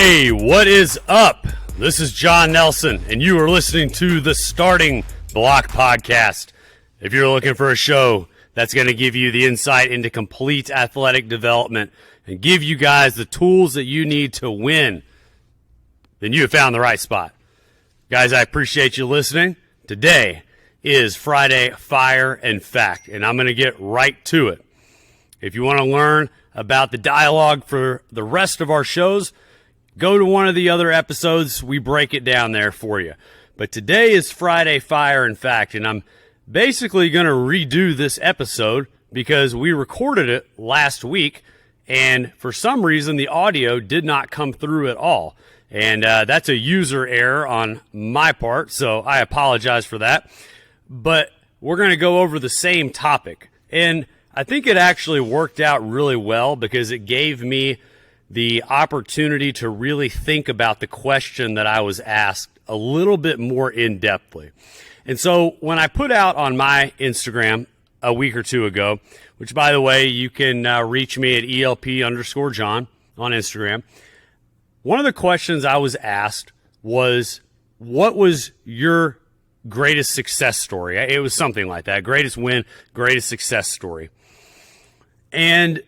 Hey, what is up? This is John Nelson, and you are listening to the Starting Block Podcast. If you're looking for a show that's going to give you the insight into complete athletic development and give you guys the tools that you need to win, then you have found the right spot. Guys, I appreciate you listening. Today is Friday Fire and Fact, and I'm going to get right to it. If you want to learn about the dialogue for the rest of our shows, go to one of the other episodes. We break it down there for you. But today is Friday Fire and Fact, and I'm basically going to redo this episode because we recorded it last week, and for some reason the audio did not come through at all. And that's a user error on my part, so I apologize for that. But we're going to go over the same topic. And I think it actually worked out really well because it gave me the opportunity to really think about the question that I was asked a little bit more in-depthly. And so when I put out on my Instagram a week or two ago, which, by the way, you can reach me at ELP_John on Instagram, one of the questions I was asked was, what was your greatest success story? It was something like that, greatest win, greatest success story. And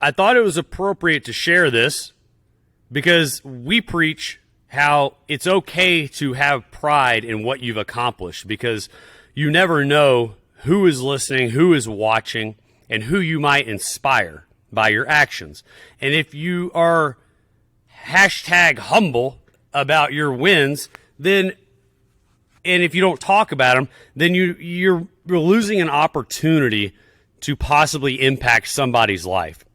I thought it was appropriate to share this because we preach how it's okay to have pride in what you've accomplished because you never know who is listening, who is watching, and who you might inspire by your actions. And if you are #humble about your wins, then, and if you don't talk about them, then you're losing an opportunity to possibly impact somebody's life.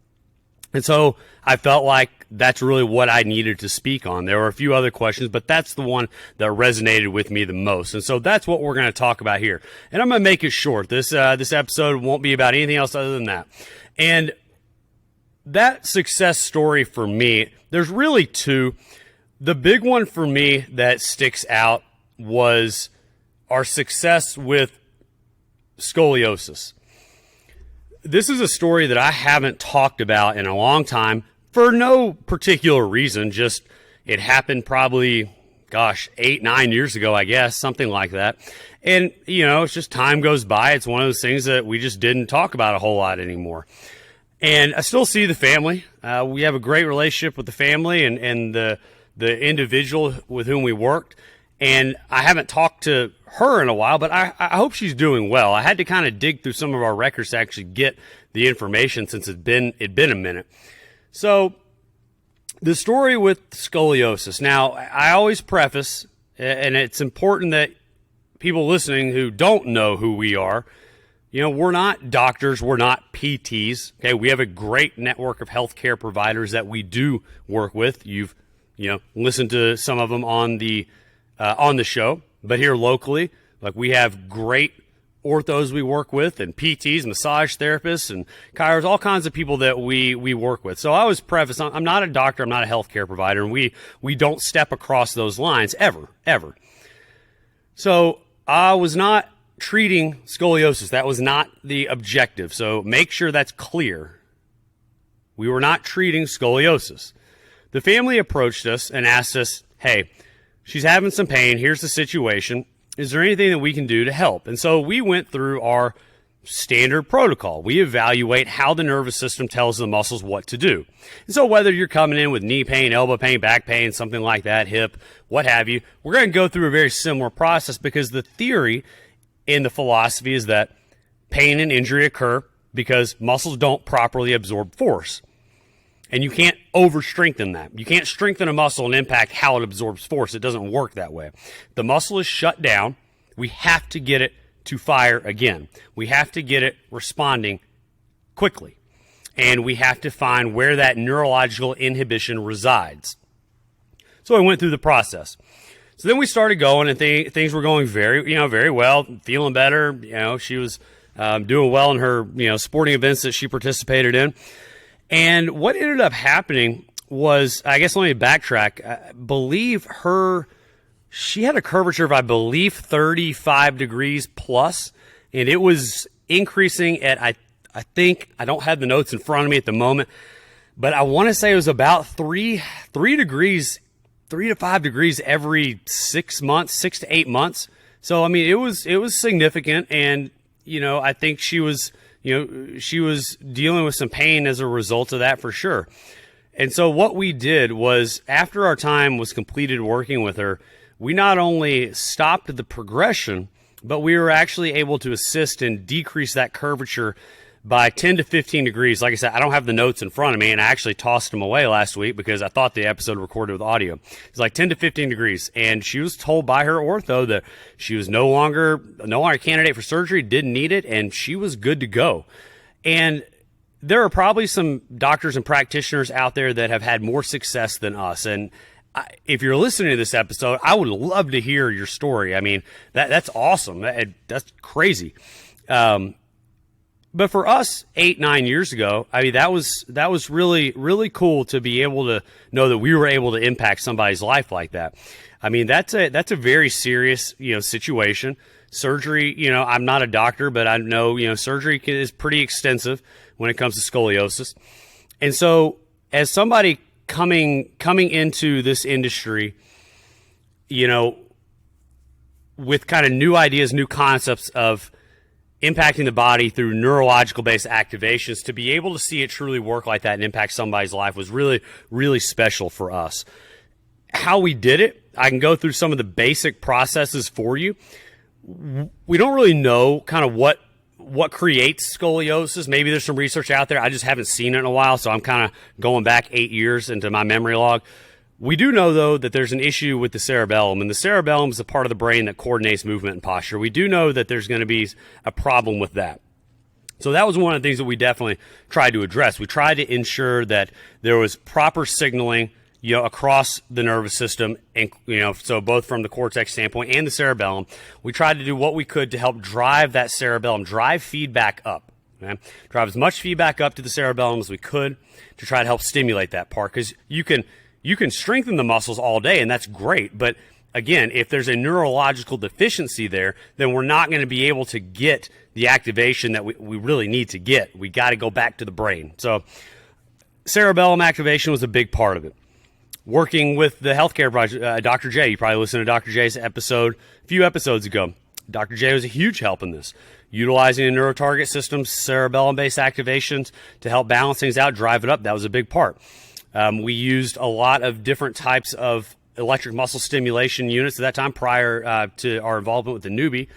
And so I felt like that's really what I needed to speak on. There were a few other questions, but that's the one that resonated with me the most. And so that's what we're going to talk about here. And I'm going to make it short. This episode won't be about anything else other than that. And that success story for me, there's really two. The big one for me that sticks out was our success with scoliosis. This is a story that I haven't talked about in a long time for no particular reason. Just it happened probably, 8-9 years ago, I guess, something like that. And, it's just time goes by. It's one of those things that we just didn't talk about a whole lot anymore. And I still see the family. We have a great relationship with the family and the individual with whom we worked. And I haven't talked to her in a while, but I hope she's doing well. I had to kind of dig through some of our records to actually get the information since it'd been a minute. So the story with scoliosis. Now, I always preface, and it's important that people listening who don't know who we are, we're not doctors, we're not PTs. Okay, we have a great network of healthcare providers that we do work with. You've listened to some of them on the show, but here locally, like we have great orthos we work with and PTs, massage therapists and chiros, all kinds of people that we work with. So I always preface, I'm not a doctor, I'm not a healthcare provider, and we don't step across those lines ever. So I was not treating scoliosis. That was not the objective. So make sure that's clear. We were not treating scoliosis. The family approached us and asked us, hey, she's having some pain. Here's the situation. Is there anything that we can do to help? And so we went through our standard protocol. We evaluate how the nervous system tells the muscles what to do. And so whether you're coming in with knee pain, elbow pain, back pain, something like that, hip, what have you, we're going to go through a very similar process because the theory and the philosophy is that pain and injury occur because muscles don't properly absorb force. And you can't over-strengthen that. You can't strengthen a muscle and impact how it absorbs force. It doesn't work that way. The muscle is shut down. We have to get it to fire again. We have to get it responding quickly. And we have to find where that neurological inhibition resides. So I went through the process. So then we started going, and things were going very well, feeling better. She was doing well in her, sporting events that she participated in. And what ended up happening was, I guess let me backtrack. I believe she had a curvature of, 35 degrees plus, and it was increasing at, I think, I don't have the notes in front of me at the moment, but I want to say it was about 3 degrees, 3 to 5 degrees every 6 months, 6 to 8 months. So I mean, it was significant, and I think she was dealing with some pain as a result of that for sure. And so what we did was, after our time was completed working with her, we not only stopped the progression, but we were actually able to assist and decrease that curvature by 10 to 15 degrees. Like I said, I don't have the notes in front of me, and I actually tossed them away last week because I thought the episode recorded with audio. It's like 10 to 15 degrees, and she was told by her ortho that she was no longer a candidate for surgery, didn't need it, and she was good to go. And there are probably some doctors and practitioners out there that have had more success than us. And if you're listening to this episode, I would love to hear your story. I mean, that's awesome. That's crazy. But for us 8-9 years ago, I mean, that was really, really cool to be able to know that we were able to impact somebody's life like that. I mean, that's a very serious, situation. Surgery, I'm not a doctor, but I know, surgery is pretty extensive when it comes to scoliosis. And so as somebody coming into this industry, with kind of new ideas, new concepts of impacting the body through neurological-based activations, to be able to see it truly work like that and impact somebody's life was really, really special for us. How we did it, I can go through some of the basic processes for you. We don't really know kind of what creates scoliosis. Maybe there's some research out there. I just haven't seen it in a while, so I'm kind of going back 8 years into my memory log. We do know, though, that there's an issue with the cerebellum, and the cerebellum is the part of the brain that coordinates movement and posture. We do know that there's going to be a problem with that. So that was one of the things that we definitely tried to address. We tried to ensure that there was proper signaling, across the nervous system, and so both from the cortex standpoint and the cerebellum. We tried to do what we could to help drive that cerebellum, drive feedback up. Okay? Drive as much feedback up to the cerebellum as we could to try to help stimulate that part, because you can strengthen the muscles all day, and that's great. But again, if there's a neurological deficiency there, then we're not going to be able to get the activation that we really need to get. We got to go back to the brain. So cerebellum activation was a big part of it. Working with the healthcare project, Dr. J, you probably listened to Dr. J's episode a few episodes ago. Dr. J was a huge help in this, utilizing the neurotarget system's cerebellum-based activations to help balance things out, drive it up. That was a big part. We used a lot of different types of electric muscle stimulation units at that time, prior to our involvement with the newbie,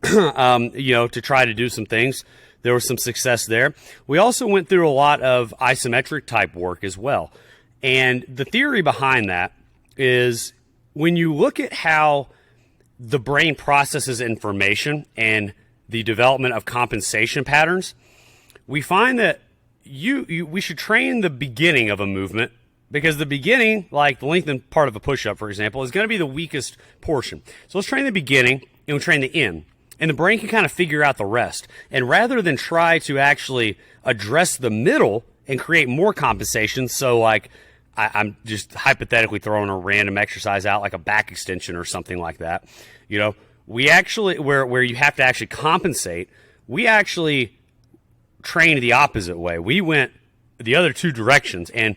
to try to do some things. There was some success there. We also went through a lot of isometric type work as well. And the theory behind that is, when you look at how the brain processes information and the development of compensation patterns, we find that we should train the beginning of a movement, because the beginning, like the lengthened part of a push-up, for example, is going to be the weakest portion. So let's train the beginning and we'll train the end. And the brain can kind of figure out the rest. And rather than try to actually address the middle and create more compensation, so like I'm just hypothetically throwing a random exercise out, like a back extension or something like that, we actually, where you have to actually compensate, we actually trained the opposite way. We went the other two directions, and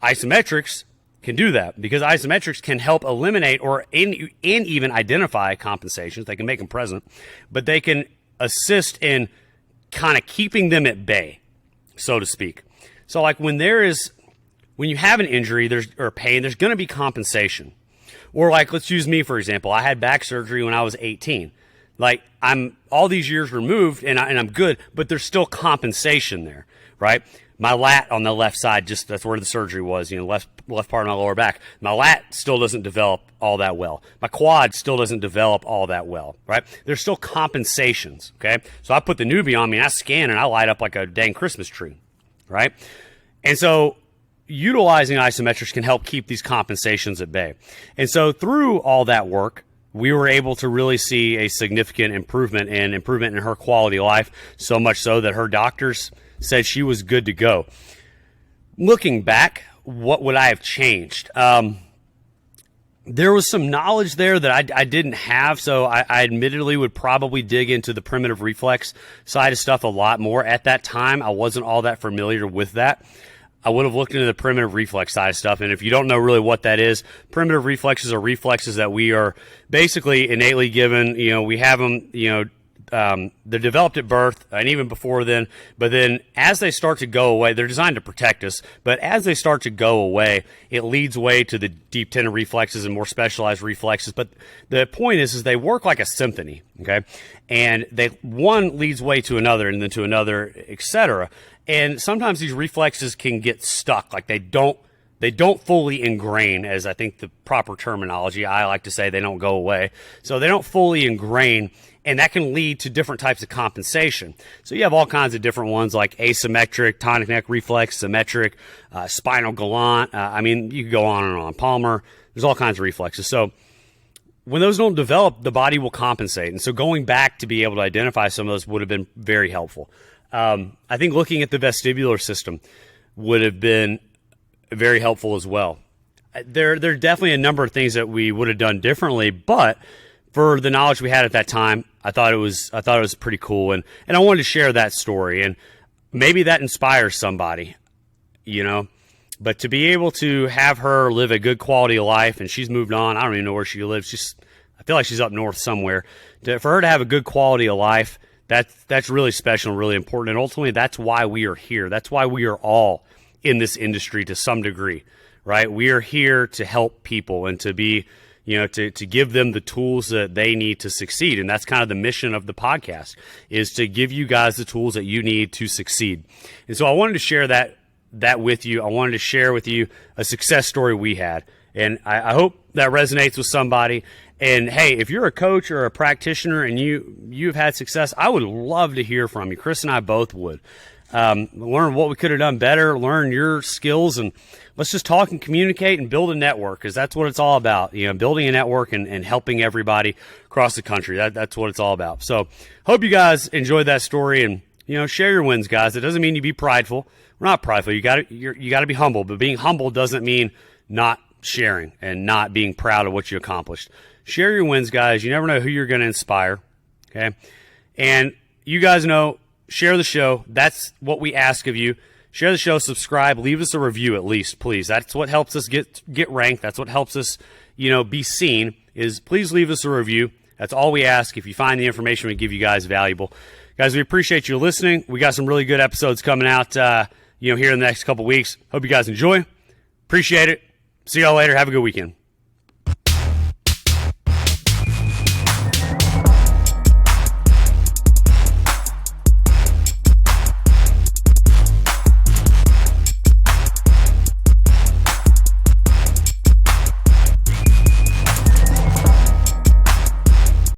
isometrics can do that, because isometrics can help eliminate and even identify compensations. They can make them present, but they can assist in kind of keeping them at bay, so to speak. So like when you have an injury or pain, there's going to be compensation. Or like, let's use me, for example. I had back surgery when I was 18. Like, I'm all these years removed and I'm good, but there's still compensation there, right? My lat on the left side, that's where the surgery was, left part of my lower back. My lat still doesn't develop all that well. My quad still doesn't develop all that well, right? There's still compensations, okay? So I put the newbie on me, and I scan, and I light up like a dang Christmas tree, right? And so utilizing isometrics can help keep these compensations at bay. And so through all that work, we were able to really see a significant improvement in her quality of life, so much so that her doctors said she was good to go. Looking back, what would I have changed? There was some knowledge there that I didn't have, so I admittedly would probably dig into the primitive reflex side of stuff a lot more. At that time, I wasn't all that familiar with that. I would have looked into the primitive reflex side of stuff. And if you don't know really what that is, primitive reflexes are reflexes that we are basically innately given. We have them, they're developed at birth and even before then. But then as they start to go away, they're designed to protect us. But as they start to go away, it leads way to the deep tendon reflexes and more specialized reflexes. But the point is they work like a symphony, okay? And one leads way to another and then to another, etc. And sometimes these reflexes can get stuck, like they don't fully ingrain, as I think the proper terminology. I like to say they don't go away. So they don't fully ingrain, and that can lead to different types of compensation. So you have all kinds of different ones like asymmetric, tonic neck reflex, symmetric, spinal galant. You could go on and on. Palmar, there's all kinds of reflexes. So when those don't develop, the body will compensate. And so going back to be able to identify some of those would have been very helpful. I think looking at the vestibular system would have been very helpful as well. There are definitely a number of things that we would have done differently, but for the knowledge we had at that time, I thought it was pretty cool, and I wanted to share that story, and maybe that inspires somebody, But to be able to have her live a good quality of life, and she's moved on. I don't even know where she lives. I feel like she's up north somewhere. For her to have a good quality of life, that's really special and really important. And ultimately, that's why we are here. That's why we are all in this industry to some degree, right? We are here to help people and to be, to give them the tools that they need to succeed. And that's kind of the mission of the podcast, is to give you guys the tools that you need to succeed. And so I wanted to share that with you. I wanted to share with you a success story we had. And I hope that resonates with somebody. And hey, if you're a coach or a practitioner and you've had success, I would love to hear from you. Chris and I both would. Learn what we could have done better, learn your skills, and let's just talk and communicate and build a network, because that's what it's all about. Building a network and helping everybody across the country. That's what it's all about. So hope you guys enjoyed that story, and share your wins, guys. It doesn't mean you be prideful. We're not prideful. You got to be humble, but being humble doesn't mean not sharing and not being proud of what you accomplished. Share your wins, guys. You never know who you're going to inspire, okay? And you guys know, share the show. That's what we ask of you. Share the show, subscribe, leave us a review at least, please. That's what helps us get ranked. That's what helps us, be seen, is please leave us a review. That's all we ask. If you find the information we give you guys valuable. Guys, we appreciate you listening. We got some really good episodes coming out, here in the next couple weeks. Hope you guys enjoy. Appreciate it. See y'all later. Have a good weekend.